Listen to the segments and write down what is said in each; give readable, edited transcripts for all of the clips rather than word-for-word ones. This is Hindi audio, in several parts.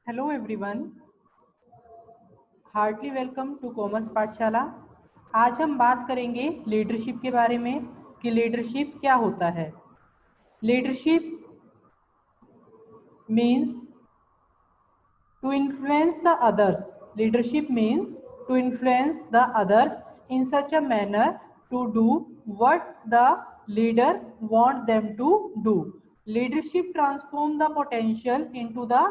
Hello everyone, heartly welcome to commerce Pathshala. आज हम बात करेंगे लीडरशिप के बारे में कि लीडरशिप क्या होता है। Leadership means to influence the others. Leadership means to influence the others in such a manner to do what the leader want them to do. Leadership transform the potential into the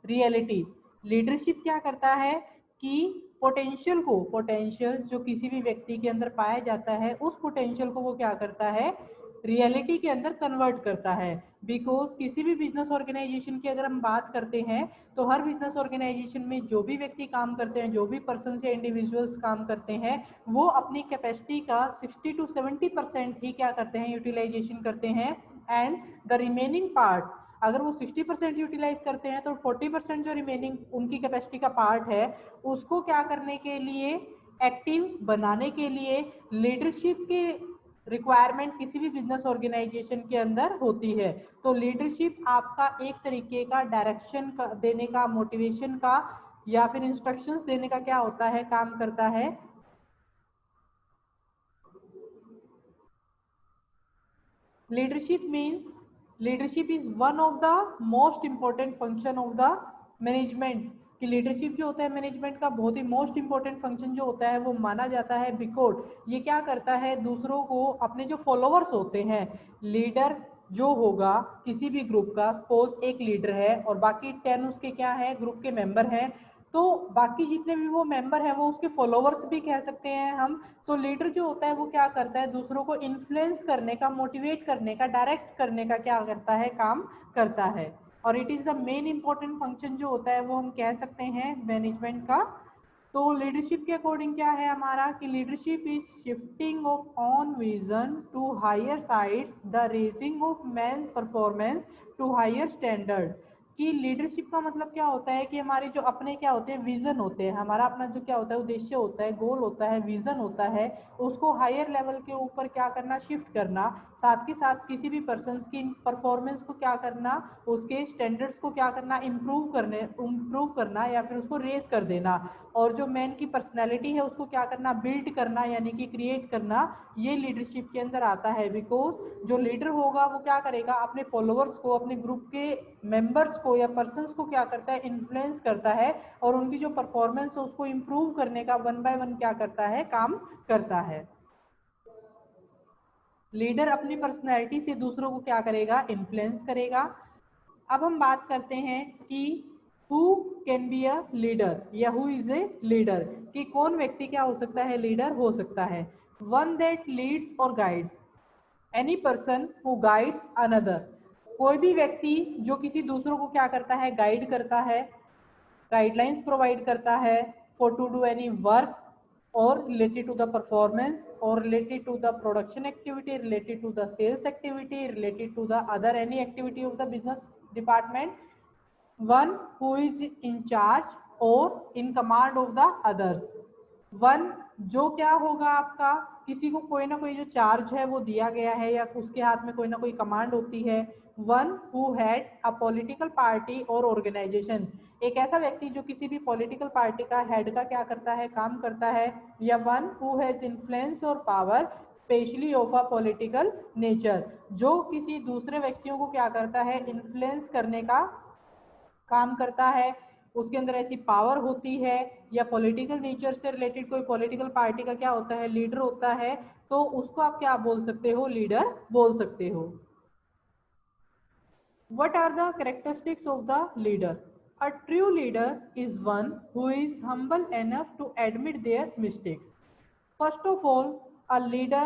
reality. Leadership क्या करता है कि पोटेंशियल जो किसी भी व्यक्ति के अंदर पाया जाता है उस पोटेंशियल को वो क्या करता है, रियलिटी के अंदर कन्वर्ट करता है। बिकॉज किसी भी बिजनेस ऑर्गेनाइजेशन की अगर हम बात करते हैं तो हर बिजनेस ऑर्गेनाइजेशन में जो भी व्यक्ति काम करते हैं, जो भी पर्सन या इंडिविजुअल्स काम करते हैं, वो अपनी कैपेसिटी का 60 to 70% ही क्या करते हैं, यूटिलाइजेशन करते हैं। एंड द रिमेनिंग पार्ट, अगर वो 60% यूटिलाइज करते हैं तो 40% जो रिमेनिंग उनकी कैपेसिटी का पार्ट है उसको क्या करने के लिए, एक्टिव बनाने के लिए लीडरशिप के रिक्वायरमेंट किसी भी बिजनेस ऑर्गेनाइजेशन के अंदर होती है। तो लीडरशिप आपका एक तरीके का डायरेक्शन देने का, मोटिवेशन का या फिर इंस्ट्रक्शंस देने का क्या होता है, काम करता है। Leadership is one of the most important function of the management. कि लीडरशिप जो होता है मैनेजमेंट का बहुत ही मोस्ट इंपॉर्टेंट फंक्शन जो होता है वो माना जाता है। बिकॉज ये क्या करता है, दूसरों को, अपने जो फॉलोअर्स होते हैं, लीडर जो होगा किसी भी ग्रुप का, सपोज एक लीडर है और बाकी 10 उसके क्या है, ग्रुप के मेंबर हैं, तो बाकी जितने भी वो मेंबर हैं वो उसके फॉलोअर्स भी कह सकते हैं हम। तो लीडर जो होता है वो क्या करता है, दूसरों को इन्फ्लुएंस करने का, मोटिवेट करने का, डायरेक्ट करने का क्या करता है, काम करता है। और it is the main important function जो होता है वो हम कह सकते हैं मैनेजमेंट का। तो लीडरशिप के अकॉर्डिंग क्या है हमारा कि leadership is shifting of on vision to higher sides, the raising of man performance to higher standard. कि लीडरशिप का मतलब क्या होता है कि हमारे जो अपने क्या होते हैं, विजन होते हैं, हमारा अपना जो क्या होता है, उद्देश्य होता है, गोल होता है, विजन होता है, उसको हायर लेवल के ऊपर क्या करना, शिफ्ट करना। साथ के साथ किसी भी पर्सन की परफॉर्मेंस को क्या करना, उसके स्टैंडर्ड्स को क्या करना, इम्प्रूव करना या फिर उसको रेज कर देना। और जो मैन की पर्सनैलिटी है उसको क्या करना, बिल्ड करना, यानी कि क्रिएट करना। ये लीडरशिप के अंदर आता है। बिकॉज जो लीडर होगा वो क्या करेगा, अपने फॉलोअर्स को, अपने ग्रुप के मेंबर्स को या पर्सन्स को क्या करता है, इन्फ्लुएंस करता है और उनकी जो परफॉर्मेंस है उसको इम्प्रूव करने का वन बाय वन क्या करता है, काम करता है। लीडर अपनी पर्सनैलिटी से दूसरों को क्या करेगा, इन्फ्लुएंस करेगा। अब हम बात करते हैं कि who can be a leader या हु इज ए लीडर, कि कौन व्यक्ति क्या हो सकता है, लीडर हो सकता है। वन दैट लीड्स और guides, any person who guides another. कोई भी व्यक्ति जो किसी दूसरों को क्या करता है, गाइड करता है, गाइडलाइंस प्रोवाइड करता है for to do any work or related to the performance or related to the production activity, related to the sales activity, related to the other any activity of the business department. One who is in charge or in command of the others. One जो क्या होगा आपका, किसी को कोई ना कोई जो चार्ज है वो दिया गया है या उसके हाथ में कोई ना कोई कमांड होती है। One who had a political party और ऑर्गेनाइजेशन, एक ऐसा व्यक्ति जो किसी भी पॉलिटिकल पार्टी का हेड का क्या करता है, काम करता है। या वन हु हैज इन्फ्लुएंस और power specially of a political nature, जो किसी दूसरे व्यक्तियों को क्या करता है, इन्फ्लुएंस करने का काम करता है, उसके अंदर ऐसी पावर होती है या पॉलिटिकल नेचर से रिलेटेड कोई पॉलिटिकल पार्टी का क्या होता है, लीडर होता है, तो उसको आप क्या बोल सकते हो, लीडर बोल सकते हो। What are the characteristics of the leader? A true leader is one who is humble enough to admit their mistakes. First of all, a leader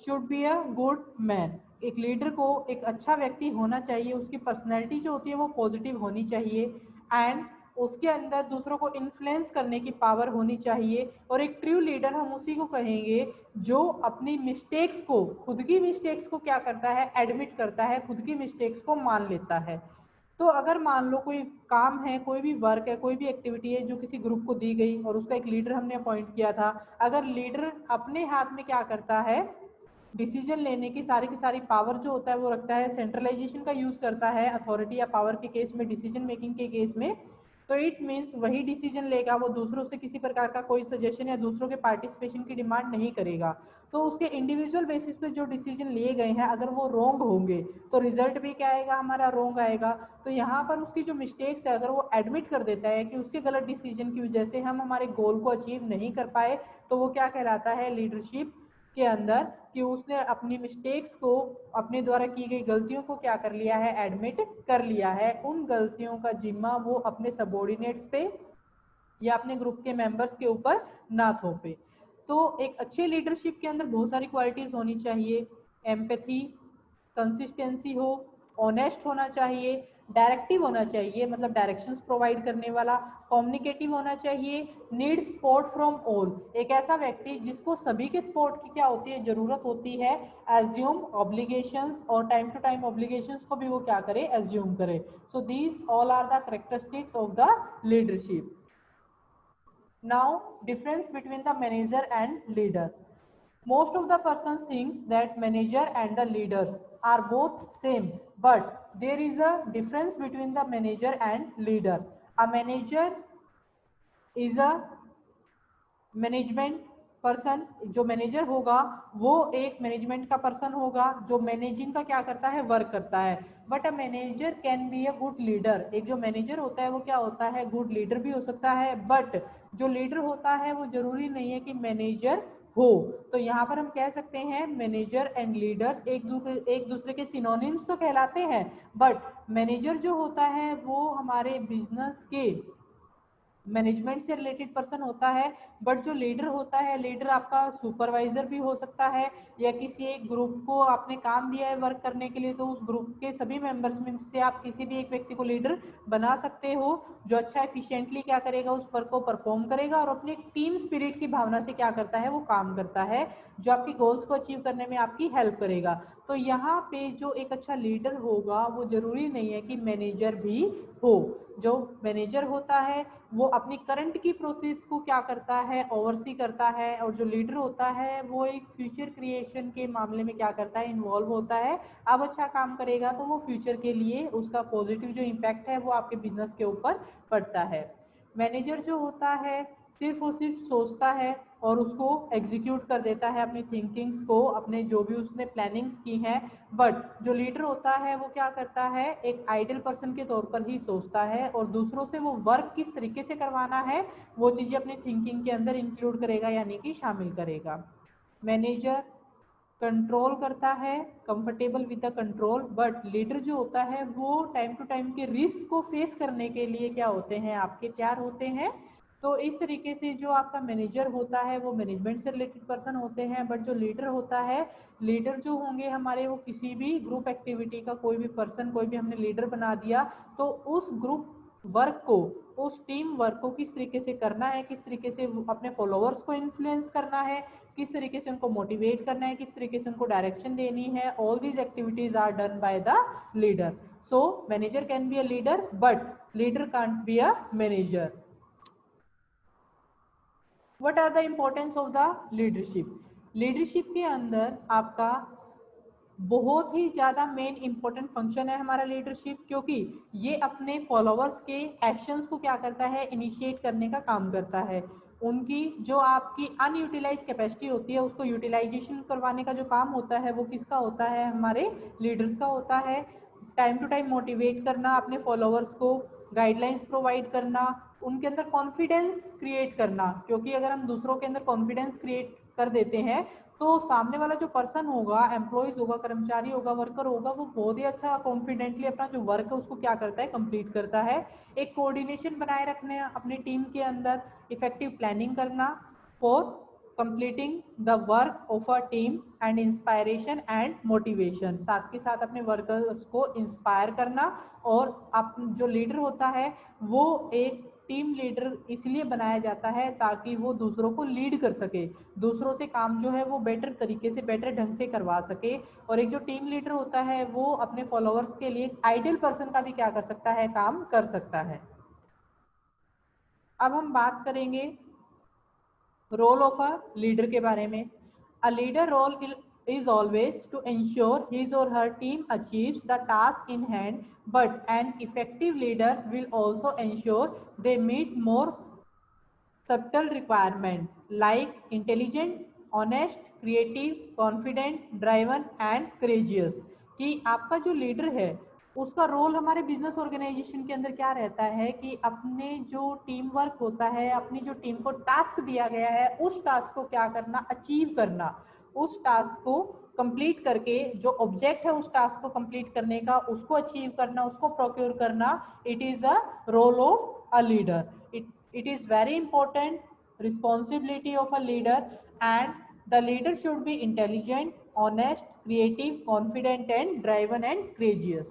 should be a good man. एक लीडर को एक अच्छा व्यक्ति होना चाहिए, उसकी पर्सनैलिटी जो होती है वो पॉजिटिव होनी चाहिए। एंड उसके अंदर दूसरों को इन्फ्लुएंस करने की पावर होनी चाहिए। और एक ट्रू लीडर हम उसी को कहेंगे जो अपनी मिस्टेक्स को, खुद की मिस्टेक्स को क्या करता है, एडमिट करता है, खुद की मिस्टेक्स को मान लेता है। तो अगर मान लो कोई काम है, कोई भी वर्क है, कोई भी एक्टिविटी है जो किसी ग्रुप को दी गई और उसका एक लीडर हमने अपॉइंट किया था, अगर लीडर अपने हाथ में क्या करता है, डिसीजन लेने की सारी पावर जो होता है वो रखता है, सेंट्रलाइजेशन का यूज करता है अथॉरिटी या पावर के केस में, डिसीजन मेकिंग के केस में। तो इट मीन्स वही डिसीजन लेगा, वो दूसरों से किसी प्रकार का कोई सजेशन या दूसरों के पार्टिसिपेशन की डिमांड नहीं करेगा। तो उसके इंडिविजुअल बेसिस पे जो डिसीजन लिए गए हैं अगर वो रॉन्ग होंगे तो रिजल्ट भी क्या आएगा, हमारा रॉन्ग आएगा। तो यहाँ पर उसकी जो मिस्टेक्स है अगर वो एडमिट कर देता है कि उसके गलत डिसीजन की वजह से हम हमारे गोल को अचीव नहीं कर पाए, तो वो क्या कहलाता है लीडरशिप के अंदर, कि उसने अपनी मिस्टेक्स को, अपने द्वारा की गई गलतियों को क्या कर लिया है, एडमिट कर लिया है। उन गलतियों का जिम्मा वो अपने सबॉर्डिनेट्स पे या अपने ग्रुप के मेंबर्स के ऊपर ना थोपे। तो एक अच्छे लीडरशिप के अंदर बहुत सारी क्वालिटीज होनी चाहिए। एम्पैथी, कंसिस्टेंसी हो, ऑनेस्ट होना चाहिए, डायरेक्टिव होना चाहिए मतलब डायरेक्शंस प्रोवाइड करने वाला, कम्युनिकेटिव होना चाहिए, नीड सपोर्ट फ्रॉम ऑल, एक ऐसा व्यक्ति जिसको सभी के सपोर्ट की क्या होती है, जरूरत होती है, एज्यूम ऑब्लिगेशंस और टाइम टू टाइम ऑब्लिगेशंस को भी वो क्या करे, एज्यूम करे। So these all are the characteristics of the leadership. Now, difference between the manager and leader. Most of the persons thinks that manager and the leaders are both same, but there is a difference between the manager and leader. A manager is a management person, जो मैनेजर होगा वो एक मैनेजमेंट का पर्सन होगा जो मैनेजिंग का क्या करता है, वर्क करता है। But a manager can be a good leader, एक जो मैनेजर होता है वो क्या होता है, गुड लीडर भी हो सकता है। बट जो लीडर होता है वो जरूरी नहीं है कि मैनेजर हो। तो यहाँ पर हम कह सकते हैं मैनेजर एंड लीडर्स एक दूसरे के सिनोनिम्स तो कहलाते हैं, बट मैनेजर जो होता है वो हमारे बिजनेस के मैनेजमेंट से रिलेटेड पर्सन होता है। बट जो लीडर होता है, लीडर आपका सुपरवाइजर भी हो सकता है, या किसी एक ग्रुप को आपने काम दिया है वर्क करने के लिए तो उस ग्रुप के सभी मेंबर्स में से आप किसी भी एक व्यक्ति को लीडर बना सकते हो, जो अच्छा एफिशिएंटली क्या करेगा, उस वर्क को परफॉर्म करेगा और अपनी टीम स्पिरिट की भावना से क्या करता है, वो काम करता है, जो आपकी गोल्स को अचीव करने में आपकी हेल्प करेगा। तो यहाँ पे जो एक अच्छा लीडर होगा वो जरूरी नहीं है कि मैनेजर भी हो। जो मैनेजर होता है वो अपनी करंट की प्रोसेस को क्या करता है, ओवरसी करता है, और जो लीडर होता है वो एक फ्यूचर क्रिएशन के मामले में क्या करता है, इन्वॉल्व होता है। अब अच्छा काम करेगा तो वो फ्यूचर के लिए उसका पॉजिटिव जो इम्पैक्ट है वो आपके बिजनेस के ऊपर पड़ता है। मैनेजर जो होता है सिर्फ और सिर्फ सोचता है और उसको एग्जीक्यूट कर देता है अपनी थिंकिंग्स को, अपने जो भी उसने प्लानिंग्स की हैं। बट जो लीडर होता है वो क्या करता है, एक आइडियल पर्सन के तौर पर ही सोचता है और दूसरों से वो वर्क किस तरीके से करवाना है वो चीजें अपनी थिंकिंग के अंदर इंक्लूड करेगा, यानी कि शामिल करेगा। मैनेजर कंट्रोल करता है, comfortable with the control, but leader जो होता है वो टाइम टू टाइम के रिस्क को फेस करने के लिए क्या होते हैं, आपके तैयार होते हैं। तो इस तरीके से जो आपका मैनेजर होता है वो मैनेजमेंट से रिलेटेड पर्सन होते हैं, बट जो लीडर होता है, लीडर जो होंगे हमारे वो किसी भी ग्रुप एक्टिविटी का कोई भी पर्सन, कोई भी हमने लीडर बना दिया तो उस ग्रुप वर्क को, उस टीम वर्क को किस तरीके से करना है, किस तरीके से अपने फॉलोअर्स को इन्फ्लुएंस करना है, किस तरीके से उनको मोटिवेट करना है, किस तरीके से उनको डायरेक्शन देनी है, all these activities are done by the leader. So manager can be a leader but leader can't be a manager. What are the importance of the leadership? Leadership के अंदर आपका बहुत ही ज़्यादा मेन इंपॉर्टेंट फंक्शन है हमारा लीडरशिप, क्योंकि ये अपने फॉलोअर्स के एक्शंस को क्या करता है, इनिशिएट करने का काम करता है। उनकी जो आपकी अनयूटिलाइज कैपेसिटी होती है उसको यूटिलाइजेशन करवाने का जो काम होता है वो किसका होता है, हमारे लीडर्स का होता है। टाइम टू टाइम मोटिवेट करना अपने फॉलोअर्स को, गाइडलाइंस प्रोवाइड करना, उनके अंदर कॉन्फिडेंस क्रिएट करना, क्योंकि अगर हम दूसरों के अंदर कॉन्फिडेंस क्रिएट कर देते हैं तो सामने वाला जो पर्सन होगा, एम्प्लॉयज होगा, कर्मचारी होगा, वर्कर होगा, वो बहुत ही अच्छा कॉन्फिडेंटली अपना जो वर्क है उसको क्या करता है, कंप्लीट करता है। एक कोऑर्डिनेशन बनाए रखने अपनी टीम के अंदर, इफेक्टिव प्लानिंग करना for completing the work of a team and inspiration and motivation, साथ के साथ अपने वर्कर्स को इंस्पायर करना। और आप जो लीडर होता है वो एक टीम लीडर इसलिए बनाया जाता है ताकि वो दूसरों को लीड कर सके, दूसरों से काम जो है वो बेटर तरीके से, बेटर ढंग से करवा सके। और एक जो टीम लीडर होता है वो अपने फॉलोअर्स के लिए आइडियल पर्सन का भी क्या कर सकता है, काम कर सकता है। अब हम बात करेंगे रोल ऑफ अ लीडर के बारे में। A leader role is always to ensure his or her team achieves the task in hand, but an effective leader will also ensure they meet more subtle requirement like intelligent, honest, creative, confident, driven and courageous। कि आपका जो लीडर है उसका रोल हमारे बिजनेस ऑर्गेनाइजेशन के अंदर क्या रहता है कि अपने जो टीम वर्क होता है, अपनी जो टीम को टास्क दिया गया है उस टास्क को क्या करना, अचीव करना, उस टास्क को कंप्लीट करके जो ऑब्जेक्ट है उस टास्क को कंप्लीट करने का, उसको अचीव करना, उसको प्रोक्योर करना, it is a role of a leader. It is very important responsibility of a leader, and the leader should be intelligent, honest, creative, confident and driven and courageous.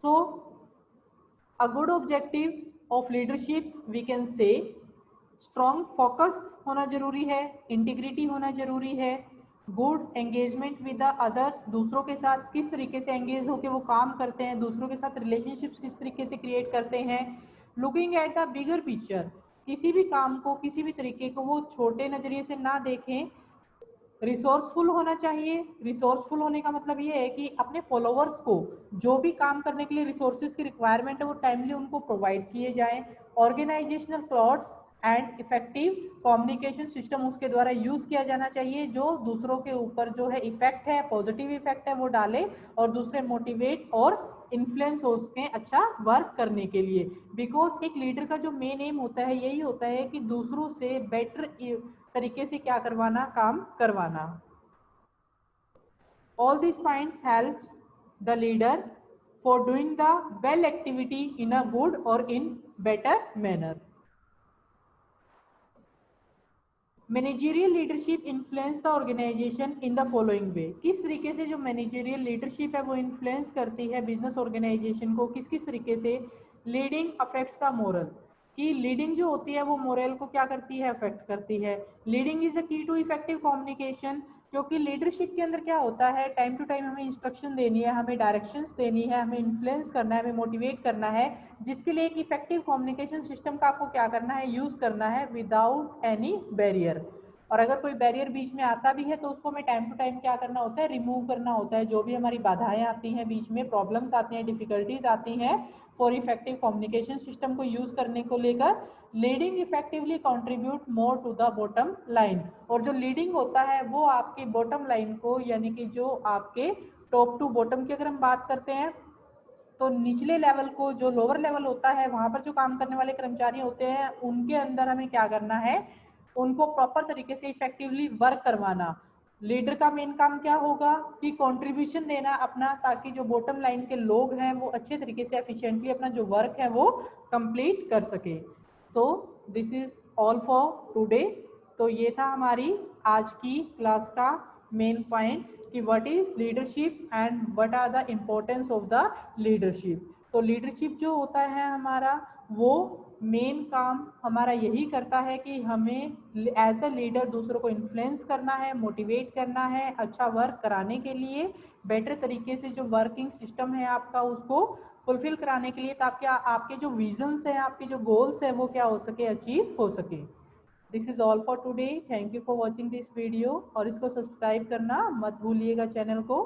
So a good objective of leadership we can say strong focus होना जरूरी है, इंटीग्रिटी होना जरूरी है, good engagement with the others, दूसरों के साथ किस तरीके से एंगेज होकर वो काम करते हैं, दूसरों के साथ रिलेशनशिप्स किस तरीके से क्रिएट करते हैं, looking at the bigger picture, किसी भी काम को किसी भी तरीके को वो छोटे नजरिए से ना देखें, रिसोर्सफुल होना चाहिए। रिसोर्सफुल होने का मतलब ये है कि अपने फॉलोअर्स को जो भी काम करने के लिए रिसोर्सेज की रिक्वायरमेंट है वो टाइमली उनको प्रोवाइड किए जाएं। Organisational clots and effective communication system उसके द्वारा यूज किया जाना चाहिए जो दूसरों के ऊपर जो है इफेक्ट है, पॉजिटिव इफेक्ट है वो डाले और दूसरे मोटिवेट और इन्फ्लुएंस हो सके अच्छा वर्क करने के लिए। बिकॉज एक लीडर का जो मेन एम होता है यही होता है कि दूसरों से बेटर तरीके से क्या करवाना, काम करवाना। All these points helps the leader for doing the well activity in a good or in better manner. Managerial leadership influence the organisation in the following way. किस तरीके से जो मैनेजरियल लीडरशिप है वो इन्फ्लुएंस करती है बिजनेस ऑर्गेनाइजेशन को, किस किस तरीके से। लीडिंग अफेक्ट्स द मोरल, कि लीडिंग जो होती है वो मोरल को क्या करती है, अफेक्ट करती है। लीडिंग इज अ की टू इफेक्टिव कम्युनिकेशन, क्योंकि लीडरशिप के अंदर क्या होता है, टाइम टू टाइम हमें इंस्ट्रक्शन देनी है, हमें डायरेक्शंस देनी है, हमें इन्फ्लुएंस करना है, हमें मोटिवेट करना है, जिसके लिए एक इफेक्टिव कम्युनिकेशन सिस्टम का आपको क्या करना है, यूज करना है विदाउट एनी बैरियर। और अगर कोई बैरियर बीच में आता भी है तो उसको हमें टाइम टू टाइम क्या करना होता है, रिमूव करना होता है। जो भी हमारी बाधाएं आती हैं बीच में, प्रॉब्लम्स आती हैं, डिफिकल्टीज आती हैं, फॉर इफेक्टिव कम्युनिकेशन सिस्टम को यूज करने को लेकर leading effectively contribute more to the bottom line. और जो लीडिंग होता है वो आपके बॉटम लाइन को, यानी कि जो आपके टॉप टू बॉटम की अगर हम बात करते हैं तो निचले लेवल को, जो लोअर लेवल होता है वहां पर जो काम करने वाले कर्मचारी होते हैं उनके अंदर हमें क्या करना है, उनको प्रॉपर तरीके से इफेक्टिवली वर्क करवाना। लीडर का मेन काम क्या होगा कि कंट्रीब्यूशन देना अपना, ताकि जो बॉटम लाइन के लोग हैं वो अच्छे तरीके से एफिशिएंटली अपना जो वर्क है वो कंप्लीट कर सके। So this is all for today. तो ये था हमारी आज की क्लास का मेन पॉइंट कि what is leadership and what are the importance of the leadership. तो लीडरशिप जो होता है हमारा, वो मेन काम हमारा यही करता है कि हमें एज अ लीडर दूसरों को इन्फ्लुएंस करना है, मोटिवेट करना है अच्छा वर्क कराने के लिए, बेटर तरीके से जो वर्किंग सिस्टम है आपका उसको फुलफिल कराने के लिए, ताकि आपके जो विजन्स हैं, आपके जो गोल्स हैं वो क्या हो सके, अचीव हो सके। This is all for today, thank you for watching this video, और इसको सब्सक्राइब करना मत भूलिएगा चैनल को।